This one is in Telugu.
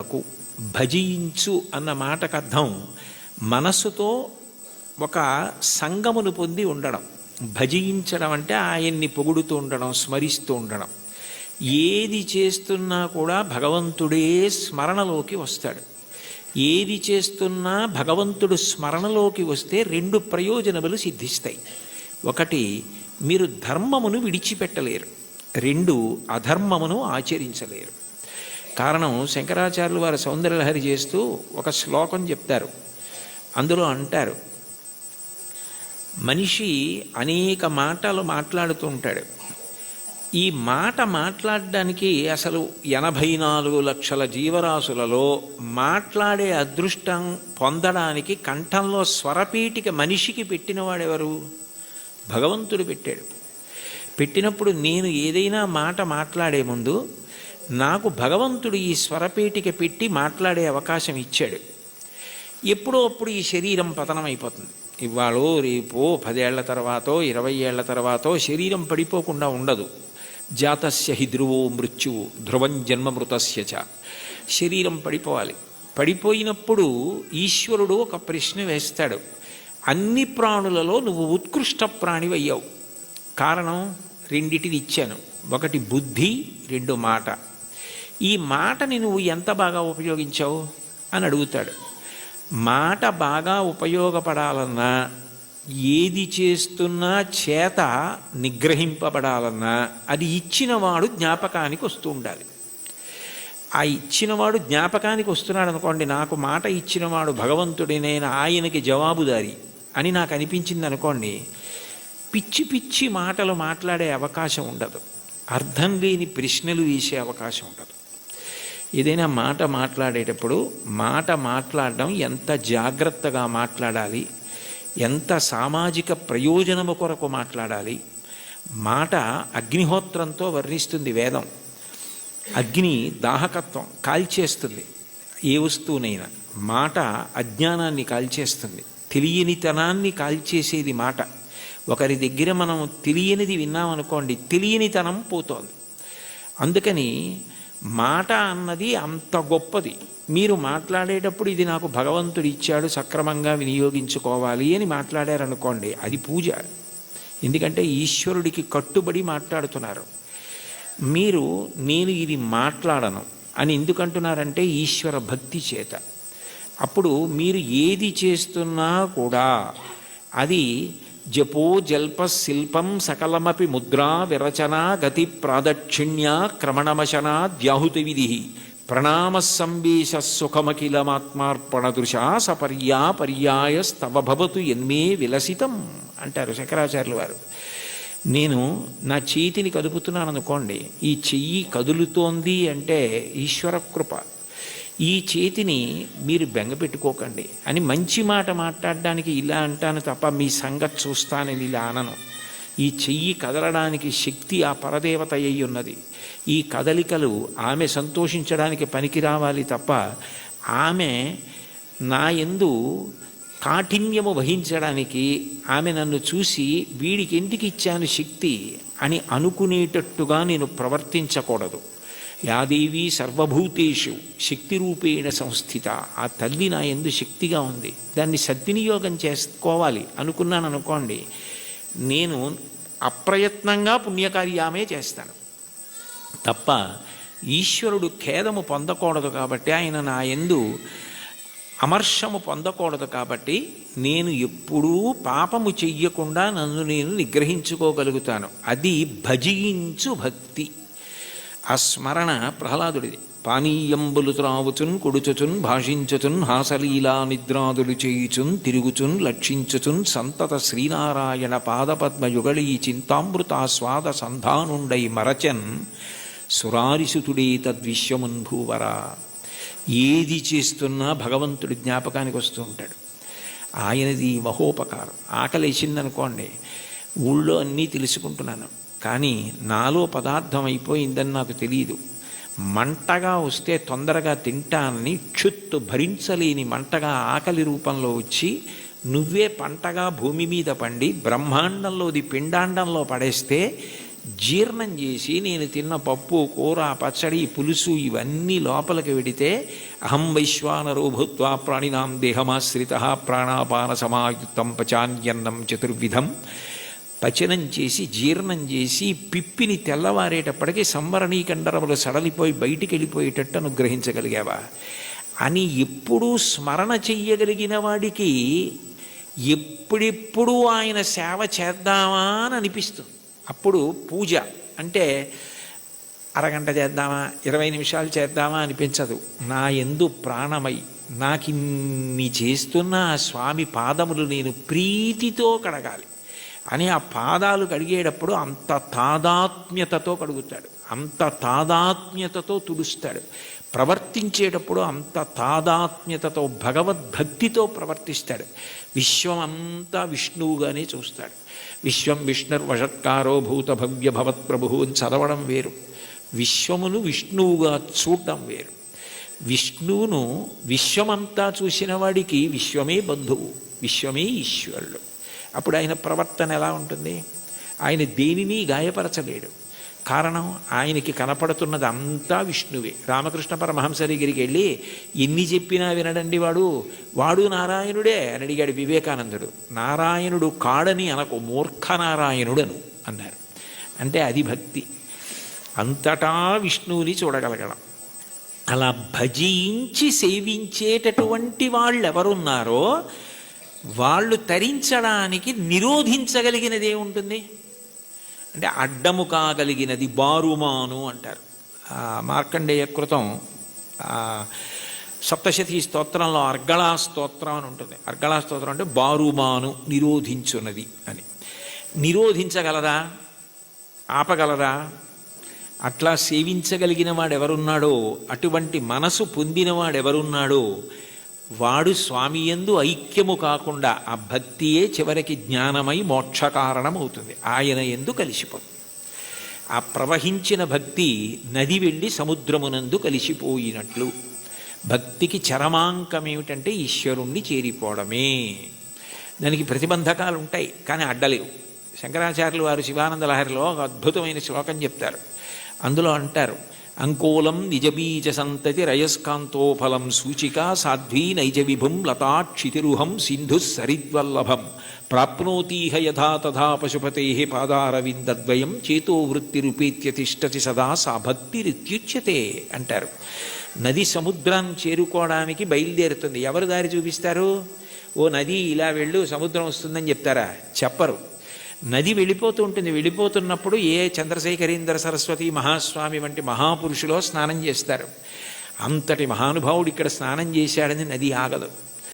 వరకు. భజించు అన్న మాటకు అర్థం మనస్సుతో ఒక సంగమును పొంది ఉండడం. భజించడం అంటే ఆయన్ని పొగుడుతూ ఉండడం, స్మరిస్తూ ఉండడం. ఏది చేస్తున్నా కూడా భగవంతుడే స్మరణలోకి వస్తాడు. ఏది చేస్తున్నా భగవంతుడు స్మరణలోకి వస్తే 2 ప్రయోజనములు సిద్ధిస్తాయి. ఒకటి, మీరు ధర్మమును విడిచిపెట్టలేరు. 2, అధర్మమును ఆచరించలేరు. కారణం, శంకరాచార్యులు వారు సౌందర్యలహరి చేస్తూ ఒక శ్లోకం చెప్తారు. అందులో అంటారు, మనిషి అనేక మాటలు మాట్లాడుతూ ఉంటాడు. ఈ మాట మాట్లాడడానికి అసలు 84 లక్షల జీవరాశులలో మాట్లాడే అదృష్టం పొందడానికి కంఠంలో స్వరపీఠిక మనిషికి పెట్టినవాడెవరు? భగవంతుడు పెట్టాడు. పెట్టినప్పుడు నేను ఏదైనా మాట మాట్లాడే ముందు నాకు భగవంతుడు ఈ స్వరపేటిక పెట్టి మాట్లాడే అవకాశం ఇచ్చాడు. ఎప్పుడో అప్పుడు ఈ శరీరం పతనం అయిపోతుంది. ఇవాళో రేపో 10 ఏళ్ల తర్వాతో 20 ఏళ్ల తర్వాతో శరీరం పడిపోకుండా ఉండదు. జాతస్య హి ధ్రువో మృత్యువు ధ్రువం జన్మమృతస్య చ. శరీరం పడిపోవాలి. పడిపోయినప్పుడు ఈశ్వరుడు ఒక ప్రశ్న వేస్తాడు, అన్ని ప్రాణులలో నువ్వు ఉత్కృష్ట ప్రాణివయ్యావు. కారణం, 2 ఇచ్చాను. 1 బుద్ధి, 2 మాట. ఈ మాటని నువ్వు ఎంత బాగా ఉపయోగించావు అని అడుగుతాడు. మాట బాగా ఉపయోగపడాలన్నా, ఏది చేస్తున్నా చేత నిగ్రహింపబడాలన్నా అది ఇచ్చినవాడు జ్ఞాపకానికి వస్తూ ఉండాలి. ఆ ఇచ్చినవాడు జ్ఞాపకానికి వస్తున్నాడు అనుకోండి, నాకు మాట ఇచ్చినవాడు భగవంతుడే, నేను ఆయనకి జవాబుదారి అని నాకు అనిపించింది అనుకోండి, పిచ్చి పిచ్చి మాటలు మాట్లాడే అవకాశం ఉండదు. అర్థం లేని ప్రశ్నలు వేసే అవకాశం ఉండదు. ఏదైనా మాట మాట్లాడేటప్పుడు మాట మాట్లాడడం ఎంత జాగ్రత్తగా మాట్లాడాలి, ఎంత సామాజిక ప్రయోజనము కొరకు మాట్లాడాలి. మాట అగ్నిహోత్రంతో వర్ణిస్తుంది వేదం. అగ్ని దాహకత్వం కాల్చేస్తుంది ఏ వస్తువునైనా. మాట అజ్ఞానాన్ని కాల్చేస్తుంది, తెలియనితనాన్ని కాల్చేసేది మాట. ఒకరి దగ్గర మనం తెలియనిది విన్నామనుకోండి, తెలియనితనం పోతోంది. అందుకని మాట అన్నది అంత గొప్పది. మీరు మాట్లాడేటప్పుడు ఇది నాకు భగవంతుడు ఇచ్చాడు, సక్రమంగా వినియోగించుకోవాలి అని మాట్లాడారనుకోండి, అది పూజ. ఎందుకంటే ఈశ్వరుడికి కట్టుబడి మాట్లాడుతున్నారు. మీరు నేను ఇది మాట్లాడను అని ఎందుకంటున్నారంటే ఈశ్వర భక్తి చేత. అప్పుడు మీరు ఏది చేస్తున్నా కూడా అది జపో జల్ప శిల్పం సకలమపి ముద్రా విరచన గతి ప్రాదక్షిణ్య క్రమణమశన ద్యాహుతి విధి ప్రణామ సంవేశ సుఖమఖిలమాత్మార్పణదృశ సపర్యా పర్యాయస్తవ భవతు ఎన్మే విలసితం అంటారు శంకరాచార్యులు వారు. నేను నా చేతిని కదుపుతున్నాను అనుకోండి, ఈ చెయ్యి కదులుతోంది అంటే ఈశ్వర కృప. ఈ చేతిని మీరు బెంగపెట్టుకోకండి అని మంచి మాట మాట్లాడడానికి ఇలా అంటాను తప్ప మీ సంగతి చూస్తానని ఇలా అనను. ఈ చెయ్యి కదలడానికి శక్తి ఆ పరదేవత అయి ఉన్నది. ఈ కదలికలు ఆమె సంతోషించడానికి పనికి రావాలి తప్ప ఆమె నా యందు కాఠిన్యము వహించడానికి, ఆమె నన్ను చూసి వీడికి ఎందుకు ఇచ్చాను శక్తి అని అనుకునేటట్టుగా నేను ప్రవర్తించకూడదు. యాదేవి సర్వభూతేషు శక్తి రూపేణ సంస్థిత. ఆ తల్లి నా యందు శక్తిగా ఉంది, దాన్ని సద్వినియోగం చేసుకోవాలి అనుకున్నాను అనుకోండి, నేను అప్రయత్నంగా పుణ్యకార్యామే చేస్తాను తప్ప ఈశ్వరుడు ఖేదము పొందకూడదు. కాబట్టి ఆయన నా యందు అమర్షము పొందకూడదు. కాబట్టి నేను ఎప్పుడూ పాపము చెయ్యకుండా నన్ను నేను నిగ్రహించుకోగలుగుతాను. అది భజించు భక్తి. ఆ స్మరణ ప్రహ్లాదుడిది. పానీయంబులు త్రావుచున్ కొడుచుచున్ భాషించుచున్ హాసలీలా నిద్రాదులు చేయుచున్ తిరుగుచున్ లక్షించుచున్ సంతత శ్రీనారాయణ పాదపద్మయుగళీ చింతామృతాస్వాద సంధానుండై మరచన్ సురారిసుతుడే తద్విశ్వమున్ భూవరా. ఏది చేస్తున్నా భగవంతుడి జ్ఞాపకానికి వస్తూ ఉంటాడు. ఆయనది మహోపకారం. ఆకలేసిందనుకోండి, ఊళ్ళో అన్నీ తెలుసుకుంటున్నాను కానీ నాలో పదార్థం అయిపోయిందని నాకు తెలియదు. మంటగా వస్తే తొందరగా తింటానని క్షుత్తు భరించలేని మంటగా ఆకలి రూపంలో వచ్చి నువ్వే పంటగా భూమి మీద పండి బ్రహ్మాండంలోది పిండాండంలో పడేస్తే జీర్ణం చేసి నేను తిన్న పప్పు కూర పచ్చడి పులుసు ఇవన్నీ లోపలికి వెడితే అహం వైశ్వానరో భూత్వా ప్రాణినాం దేహమాశ్రిత ప్రాణాపాన సమాయుక్తం పచాన్యన్నం చతుర్విధం పచనం చేసి జీర్ణం చేసి పిప్పిని తెల్లవారేటప్పటికీ సంవరణీకండరములు సడలిపోయి బయటికి వెళ్ళిపోయేటట్టు అనుగ్రహించగలిగావా అని ఎప్పుడూ స్మరణ చెయ్యగలిగిన వాడికి ఎప్పుడెప్పుడు ఆయన సేవ చేద్దామా అని అనిపిస్తుంది. అప్పుడు పూజ అంటే అరగంట చేద్దామా 20 నిమిషాలు చేద్దామా అనిపించదు. నా యందు ప్రాణమై నాకిన్ని చేస్తున్న ఆ స్వామి పాదములు నేను ప్రీతితో కడగాలి అని ఆ పాదాలు కడిగేటప్పుడు అంత తాదాత్మ్యతతో కడుగుతాడు, అంత తాదాత్మ్యతతో తుడుస్తాడు. ప్రవర్తించేటప్పుడు అంత తాదాత్మ్యతతో భగవద్భక్తితో ప్రవర్తిస్తాడు. విశ్వమంతా విష్ణువుగానే చూస్తాడు. విశ్వం విష్ణుర్వషత్కారో భూత భవ్య భవత్ప్రభు అని చదవడం వేరు, విశ్వమును విష్ణువుగా చూడడం వేరు. విష్ణువును విశ్వమంతా చూసిన వాడికి విశ్వమే బంధువు, విశ్వమే ఈశ్వరుడు. అప్పుడు ఆయన ప్రవర్తన ఎలా ఉంటుంది? ఆయన దేనిని గాయపరచలేడు. కారణం ఆయనకి కనపడుతున్నది అంతా విష్ణువే. రామకృష్ణ పరమహంస దగ్గరికి వెళ్ళి ఎన్ని చెప్పినా వినడండి వాడు నారాయణుడే అని అడిగాడు వివేకానందుడు. నారాయణుడు కాడని అనకు, మూర్ఖ నారాయణుడను అన్నారు. అంటే అది భక్తి, అంతటా విష్ణువుని చూడగలగడం. అలా భజించి సేవించేటటువంటి వాళ్ళు ఎవరున్నారో వాళ్ళు తరించడానికి నిరోధించగలిగినది ఏముంటుంది అంటే అడ్డము కాగలిగినది బారుమాను అంటారు. మార్కండేయ కృతం సప్తశతి స్తోత్రంలో అర్గళా స్తోత్రం అని ఉంటుంది. అర్గళా స్తోత్రం అంటే బారుమాను నిరోధించున్నది అని. నిరోధించగలరా? ఆపగలరా? అట్లా సేవించగలిగిన వాడెవరున్నాడో, అటువంటి మనసు పొందినవాడెవరున్నాడో వాడు స్వామి యందు ఐక్యము కాకుండా ఆ భక్తియే చివరికి జ్ఞానమై మోక్ష కారణమవుతుంది. ఆయన యందు కలిసిపోతుంది. ఆ ప్రవహించిన భక్తి నది వెళ్ళి సముద్రమునందు కలిసిపోయినట్లు. భక్తికి చరమాంకం ఏమిటంటే ఈశ్వరుణ్ణి చేరిపోవడమే. దానికి ప్రతిబంధకాలు ఉంటాయి కానీ అడ్డలేవు. శంకరాచార్యులు వారు శివానంద లహరిలో ఒక అద్భుతమైన శ్లోకం చెప్తారు. అందులో అంటారు, అంకోలం నిజబీజ సంతతి రయస్కాంతోఫలం సూచిక సాధ్వీ నైజ విభుం లతాక్షితిరుహం సింధు సరిద్వల్లభం ప్రాప్నోతీహ యథా తథా పశుపతే పాదారవిందద్వయం చేతో వృత్తిరుపేత్య తిష్టతి సదా సా భక్తిరిత్యుచ్యతే అంటారు. నది సముద్రాన్ని చేరుకోవడానికి బయలుదేరుతుంది. ఎవరు దారి చూపిస్తారు? ఓ నది ఇలా వెళ్ళు సముద్రం వస్తుందని చెప్తారా? చెప్పరు. నది వెళ్ళిపోతూ ఉంటుంది. వెళ్ళిపోతున్నప్పుడు ఏ చంద్రశేఖరేంద్ర సరస్వతి మహాస్వామి వంటి మహాపురుషులో స్నానం చేస్తారు. అంతటి మహానుభావుడు ఇక్కడ స్నానం చేశాడని నది ఆగదు.